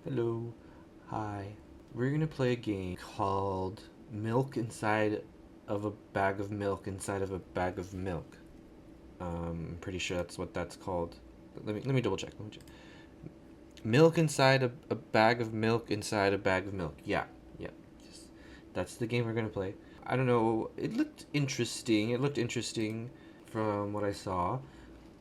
Hello. Hi. We're gonna play a game called Milk Inside of a Bag of Milk Inside of a Bag of Milk. I'm pretty sure that's what that's called. Let me double check. Let me check. Milk inside a bag of milk inside a bag of milk. Yeah, yeah. Yes. That's the game we're gonna play. I don't know. It looked interesting. It looked interesting from what I saw.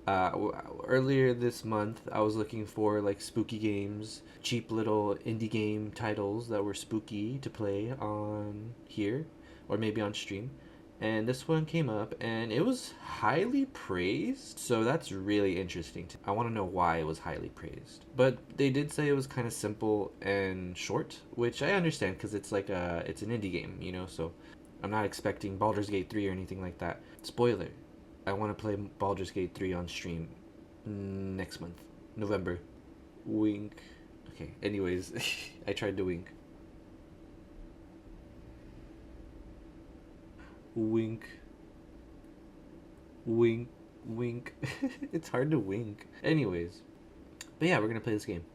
Earlier this month, I was looking for like spooky games, cheap little indie game titles that were spooky to play on here or maybe on stream. And this one came up and it was highly praised. So that's really interesting. I want to know why it was highly praised. But they did say it was kind of simple and short, which I understand because it's an indie game, so I'm not expecting Baldur's Gate 3 or anything like that. Spoiler, I want to play Baldur's Gate 3 on stream next month, November. Wink. Okay, anyways, I tried to wink. Wink. Wink. Wink. It's hard to wink. Anyways, but yeah, we're gonna play this game.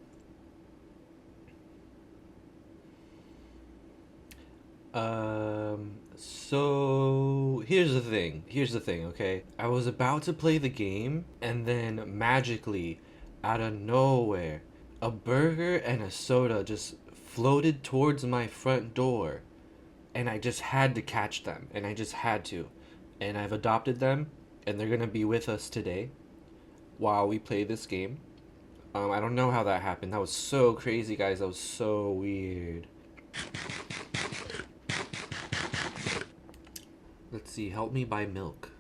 So here's the thing. Okay? I was about to play the game, and then magically, out of nowhere, a burger and a soda just floated towards my front door. And I just had to catch them, and I just had to. And I've adopted them, and they're gonna be with us today while we play this game. I don't know how that happened. That was so crazy, guys. That was so weird. Let's see, help me buy milk.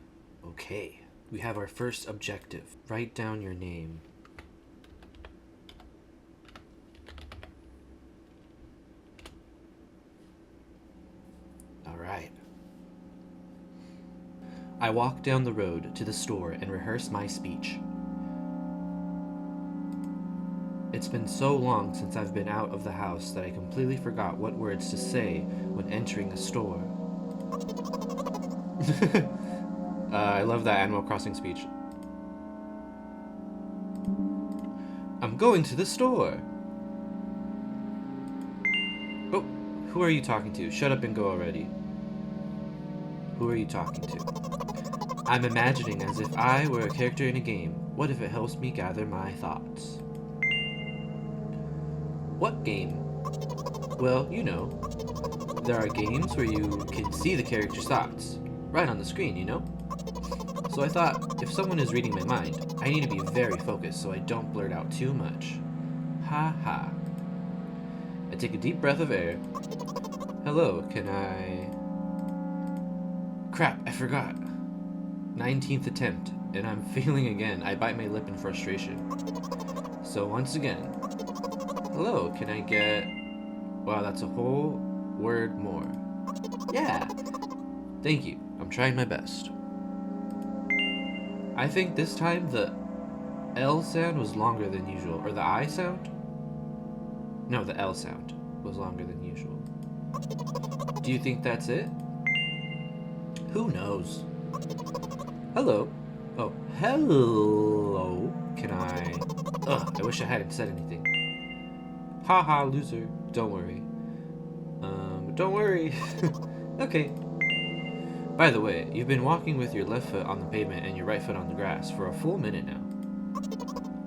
Okay, we have our first objective. Write down your name. Alright. I walk down the road to the store and rehearse my speech. It's been so long since I've been out of the house that I completely forgot what words to say when entering a store. I love that Animal Crossing speech. I'm going to the store. Oh, who are you talking to? Shut up and go already. Who are you talking to? I'm imagining as if I were a character in a game. What if it helps me gather my thoughts? What game? Well, there are games where you can see the character's thoughts right on the screen, So I thought, if someone is reading my mind, I need to be very focused so I don't blurt out too much. Ha ha. I take a deep breath of air. Hello, can I... Crap, I forgot. 19th attempt, and I'm failing again. I bite my lip in frustration. So once again. Hello, can I get... Wow, that's a whole word more. Yeah. Thank you. I'm trying my best. I think this time the L sound was longer than usual. Or the I sound? No, the L sound was longer than usual. Do you think that's it? Who knows? Hello. Oh, hello. Can I... Ugh, I wish I hadn't said anything. Haha, loser. Don't worry. Don't worry. Okay. By the way, you've been walking with your left foot on the pavement and your right foot on the grass for a full minute now.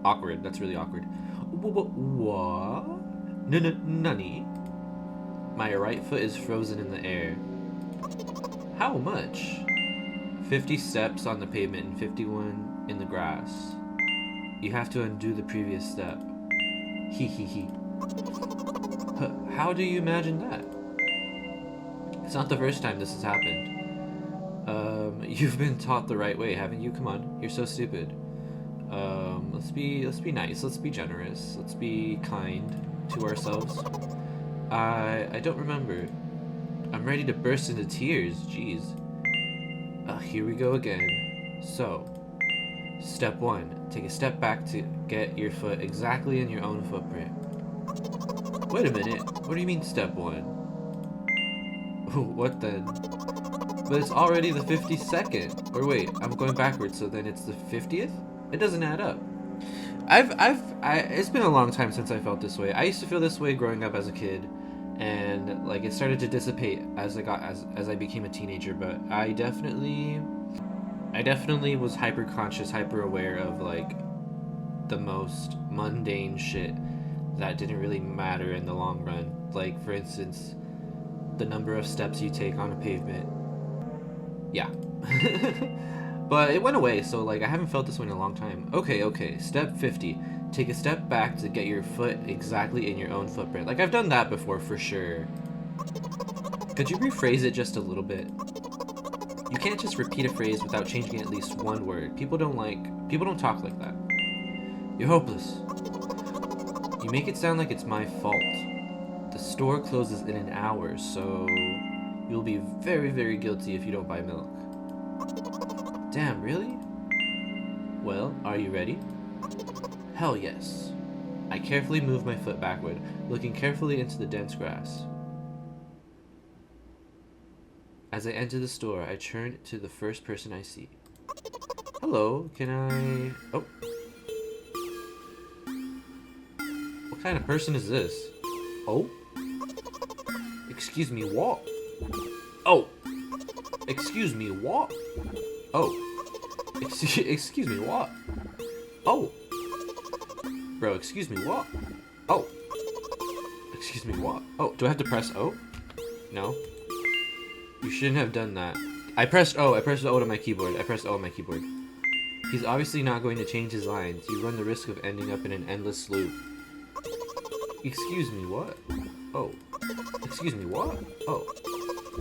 Awkward. That's really awkward. What? Nunny? My right foot is frozen in the air. How much? 50 steps on the pavement and 51 in the grass. You have to undo the previous step. Hee hee hee. How do you imagine that? It's not the first time this has happened. You've been taught the right way, haven't you? Come on, you're so stupid. Let's be nice. Let's be generous. Let's be kind to ourselves. I don't remember. I'm ready to burst into tears. Jeez. Here we go again. So, step 1. Take a step back to get your foot exactly in your own footprint. Wait a minute. What do you mean step 1? What then? But it's already the 52nd. Or wait, I'm going backwards, so then it's the 50th? It doesn't add up. It's been a long time since I felt this way. I used to feel this way growing up as a kid, and like it started to dissipate as I became a teenager. But I definitely was hyper conscious, hyper aware of like the most mundane shit that didn't really matter in the long run. Like, for instance, the number of steps you take on a pavement. Yeah. But it went away, so like I haven't felt this way in a long time. Okay. Step 50. Take a step back to get your foot exactly in your own footprint. Like, I've done that before for sure. Could you rephrase it just a little bit? You can't just repeat a phrase without changing at least one word. People don't talk like that. You're hopeless. You make it sound like it's my fault. The store closes in an hour, so you'll be very, very guilty if you don't buy milk. Damn, really? Well, are you ready? Hell yes. I carefully move my foot backward, looking carefully into the dense grass. As I enter the store, I turn to the first person I see. Hello, can I... Oh. What kind of person is this? Oh? Excuse me, what? Oh! Excuse me, what? Oh. Excuse me, what? Oh. Bro, excuse me, what? Oh. Excuse me, what? Oh, do I have to press O? No. You shouldn't have done that. I pressed O. I pressed O on my keyboard. He's obviously not going to change his lines. You run the risk of ending up in an endless loop. Excuse me, what? Oh. Excuse me, what? Oh.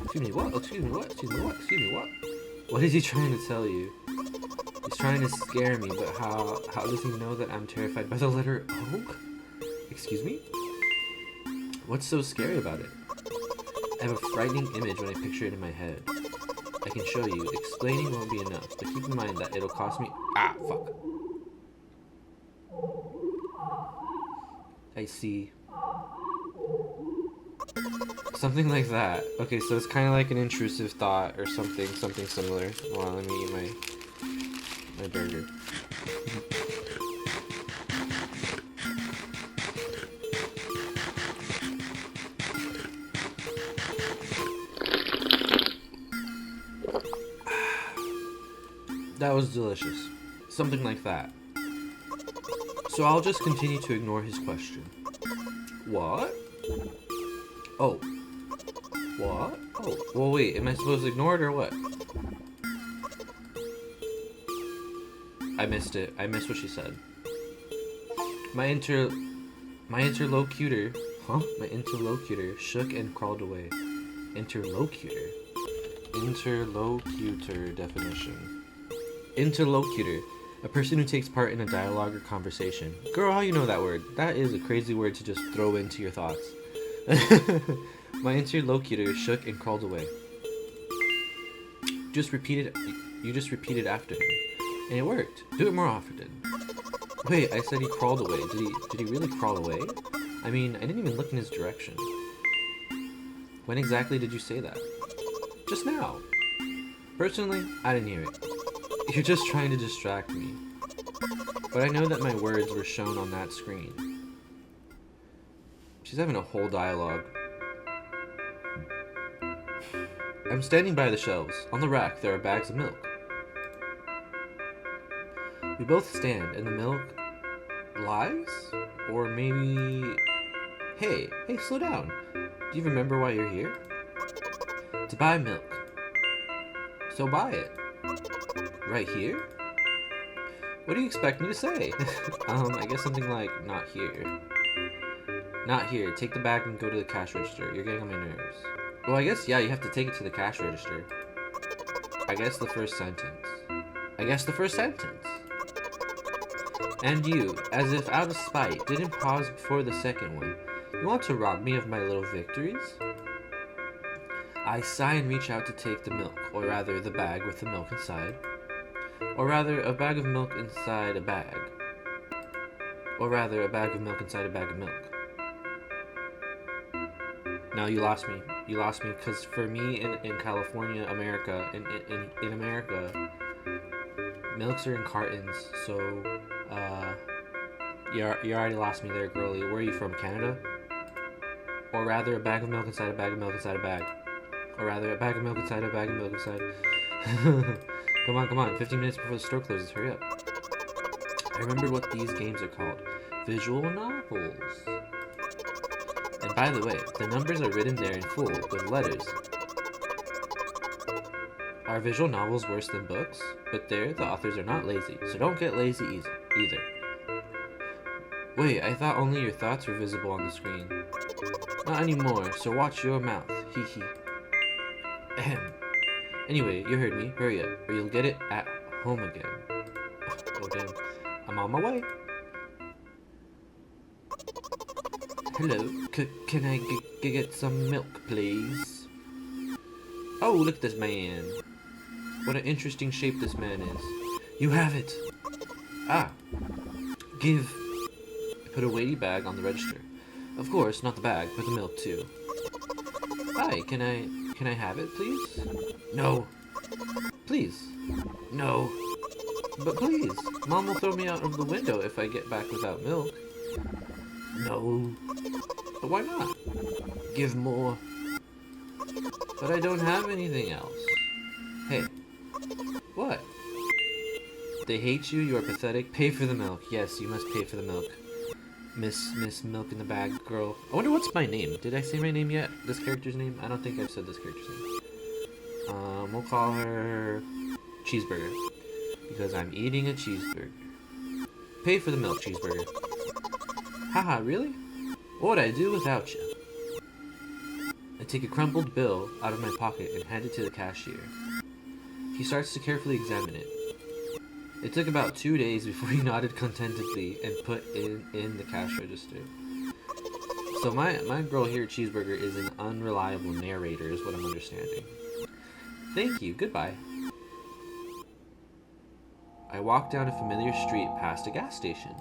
Excuse me, what? Excuse me, what? Excuse me, what? Excuse me, what? What is he trying to tell you? He's trying to scare me, but how does he know that I'm terrified by the letter O? Excuse me? What's so scary about it? I have a frightening image when I picture it in my head. I can show you. Explaining won't be enough, but keep in mind that it'll cost me... Ah, fuck. I see. Something like that. Okay, so it's kind of like an intrusive thought or something similar. Well, let me eat my burger. That was delicious. Something like that. So I'll just continue to ignore his question. What? Oh. What? Oh. Well, wait. Am I supposed to ignore it or what? I missed it. I missed what she said. My interlocutor... Huh? My interlocutor shook and crawled away. Interlocutor? Interlocutor definition. Interlocutor. A person who takes part in a dialogue or conversation. Girl, how you know that word? That is a crazy word to just throw into your thoughts. My interlocutor shook and crawled away. You just repeated after him. And it worked. Do it more often. Wait, I said he crawled away. Did he really crawl away? I mean, I didn't even look in his direction. When exactly did you say that? Just now. Personally, I didn't hear it. You're just trying to distract me. But I know that my words were shown on that screen. She's having a whole dialogue. I'm standing by the shelves. On the rack, there are bags of milk. We both stand, and the milk lies? Or maybe... Hey, slow down. Do you remember why you're here? To buy milk. So buy it. Right here? What do you expect me to say? I guess something like, not here. Not here. Take the bag and go to the cash register. You're getting on my nerves. Well, I guess, yeah, you have to take it to the cash register. I guess the first sentence. And you, as if out of spite, didn't pause before the second one. You want to rob me of my little victories? I sigh and reach out to take the milk, or rather the bag with the milk inside. Or rather, a bag of milk inside a bag. Or rather, a bag of milk inside a bag of milk. No, you lost me. You lost me, because for me in California, America, in America, milks are in cartons, so, You already lost me there, girlie. Where are you from, Canada? Or rather, a bag of milk inside a bag of milk inside a bag. Or rather, a bag of milk inside a bag of milk inside. Come on, come on. 15 minutes before the store closes. Hurry up. I remembered what these games are called. Visual novels. And by the way, the numbers are written there in full with letters. Are visual novels worse than books? But there, the authors are not lazy, so don't get lazy either. Wait, I thought only your thoughts were visible on the screen. Not anymore, so watch your mouth. Hee hee. Ahem. Anyway, you heard me. Hurry up, or you'll get it at home again. Oh damn. I'm on my way. Hello, can I get some milk, please? Oh, look at this man. What an interesting shape this man is. You have it. Ah. Give. I put a weighty bag on the register. Of course, not the bag, but the milk too. Hi, can I have it, please? No. Please. No. But please, Mom will throw me out of the window if I get back without milk. No. But why not? Give more. But I don't have anything else. Hey. What? They hate you, you're pathetic. Pay for the milk. Yes, you must pay for the milk. Miss Milk in the Bag girl. I wonder what's my name. Did I say my name yet? This character's name? I don't think I've said this character's name. We'll call her Cheeseburger. Because I'm eating a cheeseburger. Pay for the milk, Cheeseburger. Haha, really? What would I do without you? I take a crumpled bill out of my pocket and hand it to the cashier. He starts to carefully examine it. It took about 2 days before he nodded contentedly and put in the cash register. So my girl here, Cheeseburger, is an unreliable narrator, is what I'm understanding. Thank you, goodbye. I walk down a familiar street past a gas station.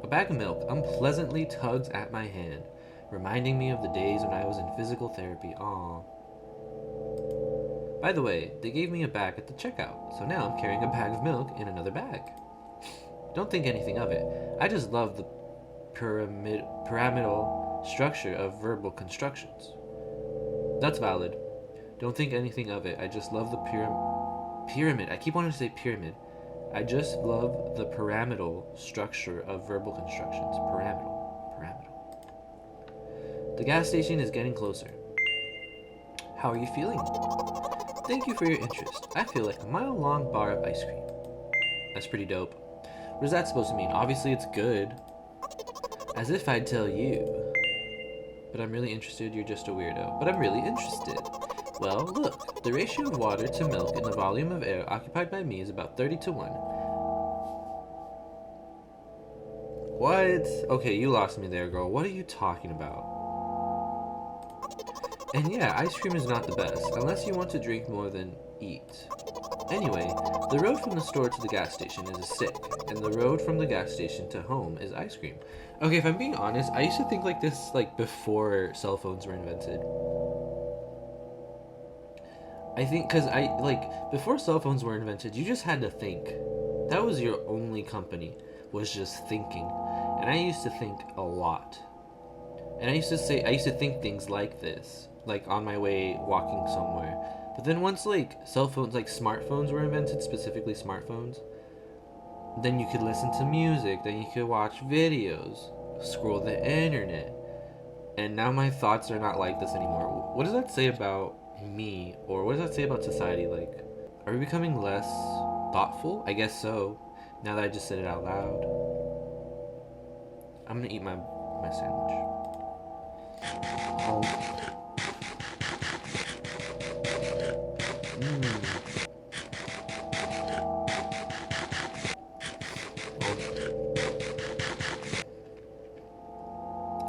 A bag of milk unpleasantly tugs at my hand, reminding me of the days when I was in physical therapy. Aww. By the way, they gave me a bag at the checkout, so now I'm carrying a bag of milk in another bag. Don't think anything of it. I just love the pyramidal structure of verbal constructions. That's valid. Don't think anything of it. I just love the pyramid. I keep wanting to say pyramid. I just love the pyramidal structure of verbal constructions. Pyramidal. The gas station is getting closer. How are you feeling? Thank you for your interest. I feel like a mile-long bar of ice cream. That's pretty dope. What is that supposed to mean? Obviously it's good. As if I'd tell you. But I'm really interested. You're just a weirdo. But I'm really interested. Well, look. The ratio of water to milk and the volume of air occupied by me is about 30-1. What? Okay, you lost me there, girl. What are you talking about? And yeah, ice cream is not the best, unless you want to drink more than eat. Anyway, the road from the store to the gas station is a stick, and the road from the gas station to home is ice cream. Okay, if I'm being honest, I used to think like this, like, before cell phones were invented. I think, because before cell phones were invented, you just had to think. That was your only company, was just thinking. And I used to think a lot. And I used to think things like this, like on my way walking somewhere. But then once like cell phones, like smartphones were invented, specifically smartphones, then you could listen to music, then you could watch videos, scroll the internet. And now my thoughts are not like this anymore. What does that say about me, or what does that say about society? Like, are we becoming less thoughtful? I guess so, now that I just said it out loud. I'm gonna eat my sandwich. Oh.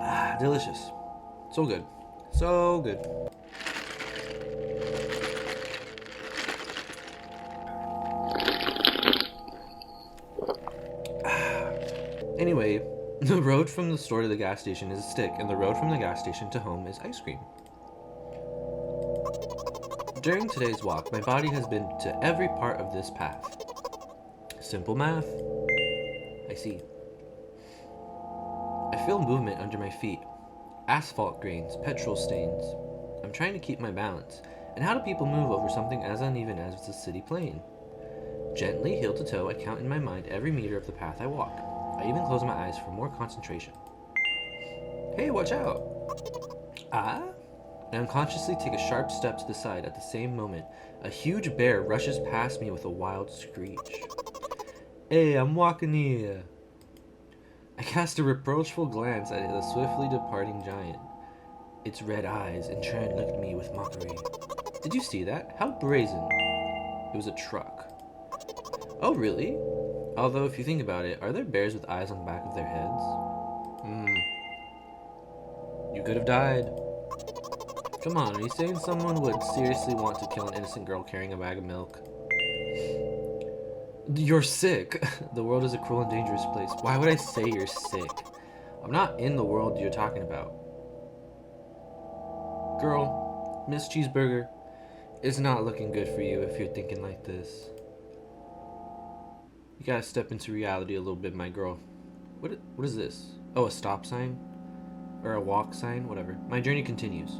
Ah, delicious. So good. So good. Anyway, the road from the store to the gas station is a stick, and the road from the gas station to home is ice cream. During today's walk, my body has been to every part of this path. Simple math. I see. feel movement under my feet. Asphalt grains, petrol stains. I'm trying to keep my balance. And how do people move over something as uneven as the city plain? Gently, heel to toe, I count in my mind every meter of the path I walk. I even close my eyes for more concentration. Hey, watch out! Ah? I unconsciously take a sharp step to the side at the same moment. A huge bear rushes past me with a wild screech. Hey, I'm walking here. I cast a reproachful glance at the swiftly departing giant. Its red eyes in turn looked at me with mockery. Did you see that? How brazen. It was a truck. Oh, really? Although, if you think about it, are there bears with eyes on the back of their heads? You could have died. Come on, are you saying someone would seriously want to kill an innocent girl carrying a bag of milk? You're sick. The world is a cruel and dangerous place. Why would I say you're sick? I'm not in the world you're talking about. Girl, Miss Cheeseburger, it's not looking good for you if you're thinking like this. You gotta step into reality a little bit, my girl. What is this? Oh, a stop sign? Or a walk sign? Whatever. My journey continues.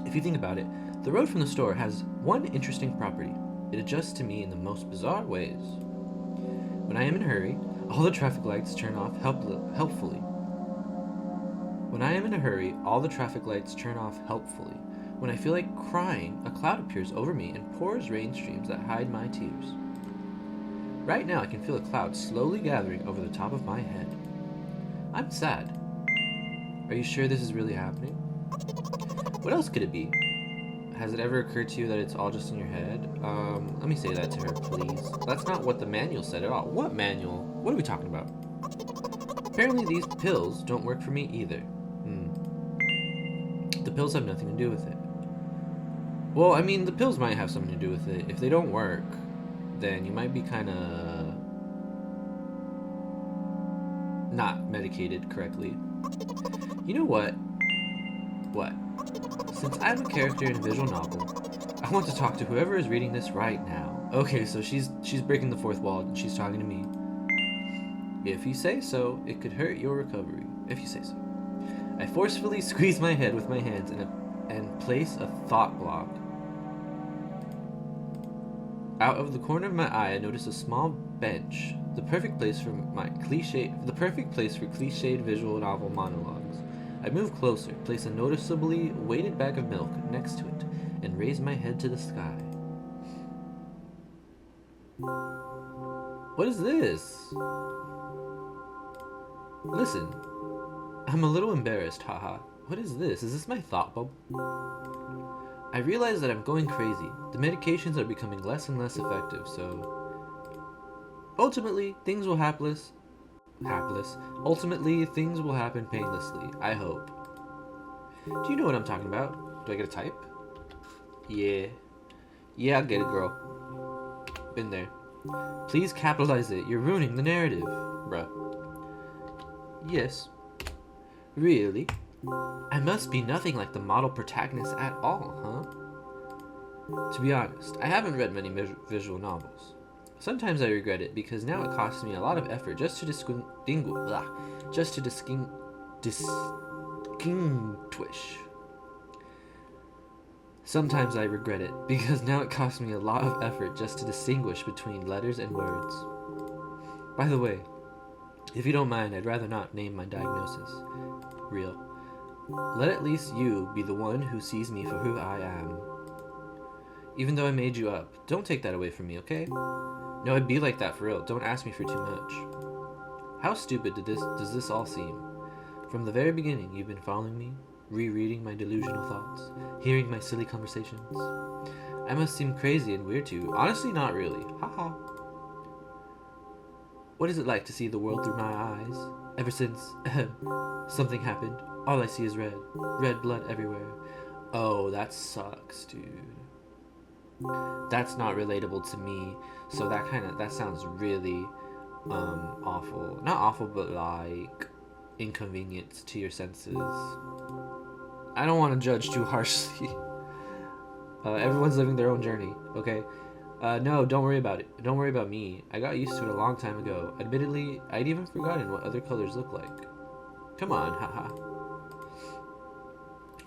If you think about it, the road from the store has one interesting property. It adjusts to me in the most bizarre ways. When I am in a hurry, all the traffic lights turn off helpfully. When I am in a hurry, all the traffic lights turn off helpfully. When I feel like crying, a cloud appears over me and pours rain streams that hide my tears. Right now, I can feel a cloud slowly gathering over the top of my head. I'm sad. Are you sure this is really happening? What else could it be? Has it ever occurred to you that it's all just in your head? Let me say that to her, please. That's not what the manual said at all. What manual? What are we talking about? Apparently these pills don't work for me either. The pills have nothing to do with it. Well, I mean, the pills might have something to do with it. If they don't work, then you might be kind of not medicated correctly. You know what? What? Since I'm a character in a visual novel, I want to talk to whoever is reading this right now. Okay, so she's breaking the fourth wall and she's talking to me. If you say so, it could hurt your recovery. If you say so. I forcefully squeeze my head with my hands and place a thought block. Out of the corner of my eye, I notice a small bench, the perfect place for cliched visual novel monologues. I move closer, place a noticeably weighted bag of milk next to it, and raise my head to the sky. What is this? Listen, I'm a little embarrassed, haha. What is this? Is this my thought bubble? I realize that I'm going crazy. The medications are becoming less and less effective, so... Ultimately, things will Ultimately, things will happen painlessly, I hope. Do you know what I'm talking about? Do I get a type? Yeah. Yeah, I'll get it, girl. Been there. Please capitalize it. You're ruining the narrative, bruh. Yes. Really? I must be nothing like the model protagonist at all, huh? To be honest, I haven't read many visual novels. Sometimes I regret it because now it costs me a lot of effort just to distinguish. Sometimes I regret it because now it costs me a lot of effort just to distinguish between letters and words. By the way, if you don't mind, I'd rather not name my diagnosis. Real. Let at least you be the one who sees me for who I am. Even though I made you up, don't take that away from me, okay? No, I'd be like that for real. Don't ask me for too much. How stupid does this all seem? From the very beginning, you've been following me, rereading my delusional thoughts, hearing my silly conversations. I must seem crazy and weird to you. Honestly, not really. Haha. What is it like to see the world through my eyes? Ever since something happened, all I see is red. Red blood everywhere. Oh, that sucks, dude. That's not relatable to me, so that sounds really awful. Not awful, but like inconvenient to your senses. I don't want to judge too harshly. Everyone's living their own journey, okay? No, don't worry about it. Don't worry about me. I got used to it a long time ago. Admittedly, I'd even forgotten what other colors look like. Come on, haha.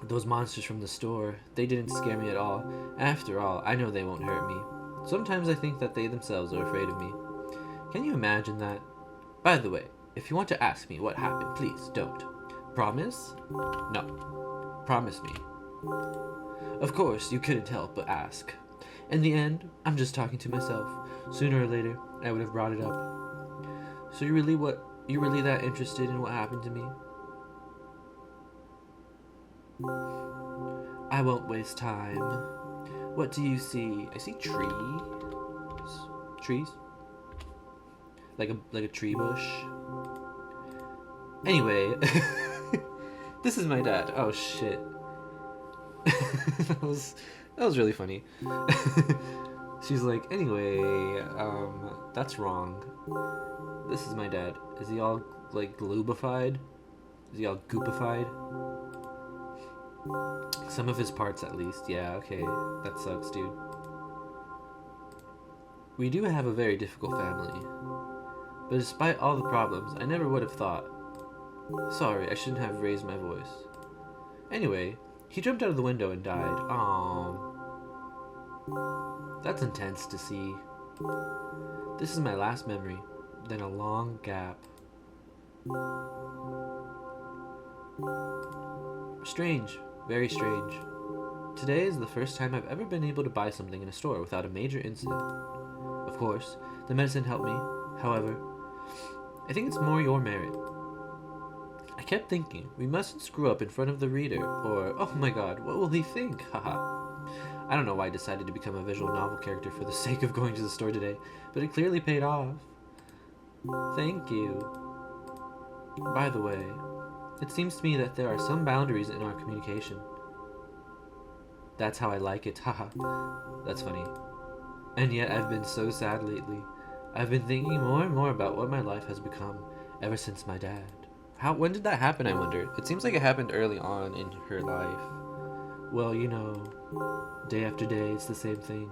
Those monsters from the store, they didn't scare me at all. After all, I know they won't hurt me. Sometimes I think that they themselves are afraid of me. Can you imagine that? By the way, if you want to ask me what happened, please don't. Promise? No. Promise me. Of course, you couldn't help but ask. In the end, I'm just talking to myself. Sooner or later, I would have brought it up. So you really that interested in what happened to me? I won't waste time. What do you see? I see trees. Trees? Like a tree bush. Anyway, this is my dad. Oh shit. that was really funny. She's like, anyway, that's wrong. This is my dad. Is he all like gloobified? Is he all goopified? Some of his parts at least. Yeah, okay. That sucks, dude. We do have a very difficult family. But despite all the problems, I never would have thought. Sorry, I shouldn't have raised my voice. Anyway, he jumped out of the window and died. Aww. That's intense to see. This is my last memory. Then a long gap. Strange. Very strange. Today is the first time I've ever been able to buy something in a store without a major incident. Of course, the medicine helped me. However, I think it's more your merit. I kept thinking, we mustn't screw up in front of the reader, or, oh my god, what will he think? Haha. I don't know why I decided to become a visual novel character for the sake of going to the store today, but it clearly paid off. Thank you. By the way, it seems to me that there are some boundaries in our communication. That's how I like it, haha. That's funny. And yet I've been so sad lately. I've been thinking more and more about what my life has become ever since my dad. When did that happen, I wonder? It seems like it happened early on in her life. Well, you know, day after day, it's the same thing.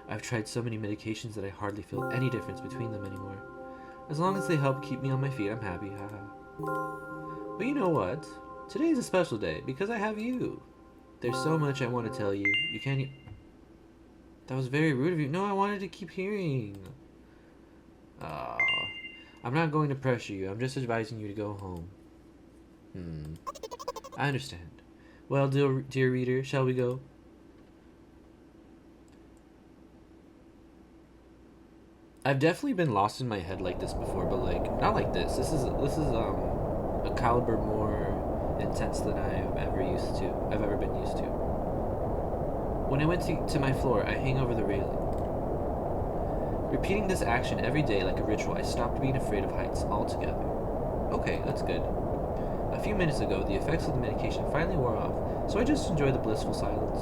I've tried so many medications that I hardly feel any difference between them anymore. As long as they help keep me on my feet, I'm happy, haha. But you know what? Today is a special day because I have you. There's so much I want to tell you. You can't. That was very rude of you. No, I wanted to keep hearing. Oh, I'm not going to pressure you. I'm just advising you to go home. I understand. Well, dear reader, shall we go? I've definitely been lost in my head like this before, but like not like this. This is a caliber more intense than I've ever been used to. When I went to my floor, I hang over the railing. Repeating this action every day like a ritual, I stopped being afraid of heights altogether. Okay, that's good. A few minutes ago, the effects of the medication finally wore off, so I just enjoy the blissful silence.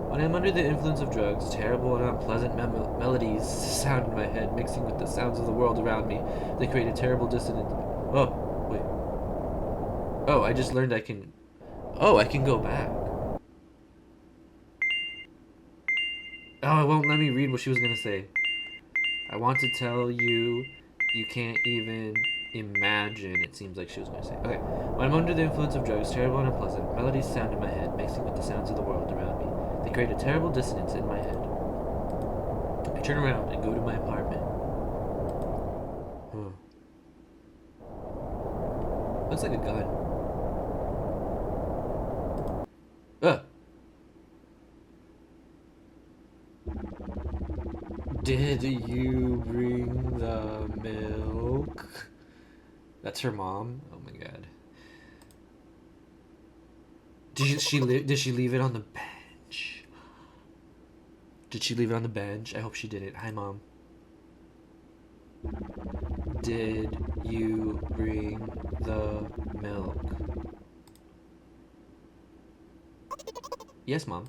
When I'm under the influence of drugs, terrible and unpleasant melodies sound in my head, mixing with the sounds of the world around me. They create a terrible dissonance. Oh, wait. Oh, I just learned I can... Oh, I can go back. Oh, it won't let me read what she was gonna say. I want to tell you, you can't even imagine, it seems like she was going to say. Okay. When I'm under the influence of drugs, terrible and unpleasant, melodies sound in my head, mixing with the sounds of the world around me. They create a terrible dissonance in my head. I turn around and go to my apartment. Looks like a gun. Did you bring the milk? That's her mom? Oh my god. Did she leave it on the bench? Did she leave it on the bench? I hope she didn't. Hi, Mom. Did you bring the milk? Yes, Mom.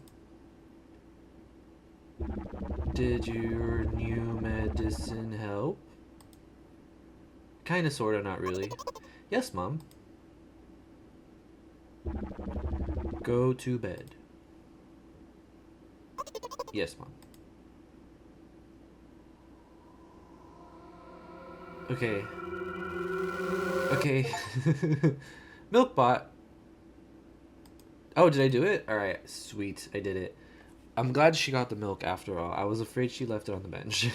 Did your new medicine help? Kinda, sorta, not really. Yes, Mom. Go to bed. Yes, Mom. Okay. Okay. Milkbot. Oh, did I do it? Alright, sweet. I did it. I'm glad she got the milk after all. I was afraid she left it on the bench.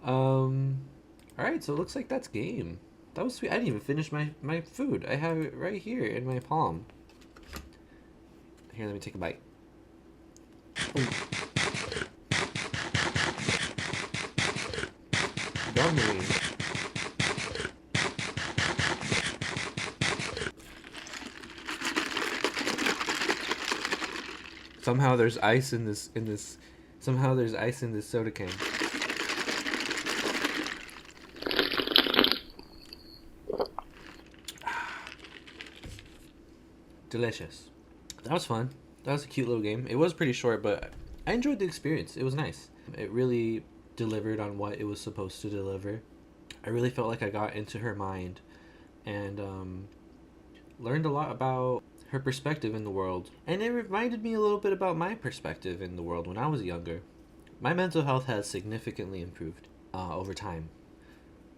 Alright, so it looks like that's game. That was sweet. I didn't even finish my food. I have it right here in my palm. Here, let me take a bite. Ooh. Yummy. Somehow there's ice in this somehow there's ice in this soda can. Delicious. That was fun. That was a cute little game. It was pretty short, but I enjoyed the experience. It was nice. It really delivered on what it was supposed to deliver. I really felt like I got into her mind and learned a lot about her perspective in the world. And it reminded me a little bit about my perspective in the world when I was younger. My mental health has significantly improved over time.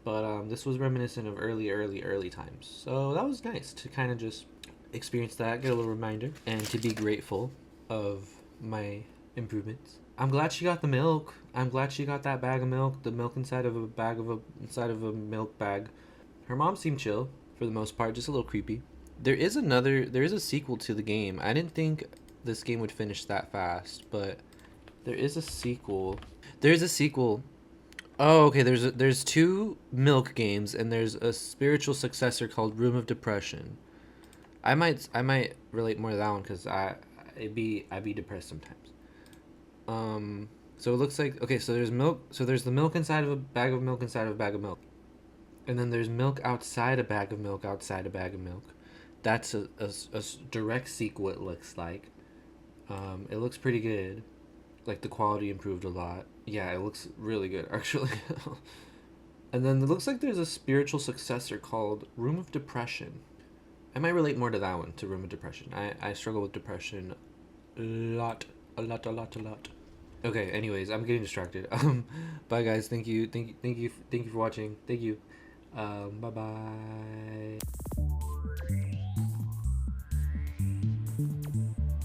But this was reminiscent of early times. So that was nice to kind of just experience that, get a little reminder, and to be grateful of my improvements. I'm glad she got the milk. I'm glad she got that bag of milk, the milk inside of a milk bag. Her mom seemed chill for the most part, just a little creepy. There is a sequel to the game. I didn't think this game would finish that fast, but there is a sequel. There's a sequel. Oh, okay. There's two milk games, and there's a spiritual successor called Room of Depression. I might relate more to that one because I'd be depressed sometimes. So it looks like okay. So there's milk. So there's the milk inside of a bag of milk inside of a bag of milk, and then there's milk outside a bag of milk outside a bag of milk. That's a direct sequel. It looks like. It looks pretty good. Like the quality improved a lot. Yeah, it looks really good actually. And then it looks like there's a spiritual successor called Room of Depression. I might relate more to that one, to Room of Depression. I struggle with depression a lot. Okay, anyways, I'm getting distracted. Bye guys, thank you for watching. Thank you. Bye bye.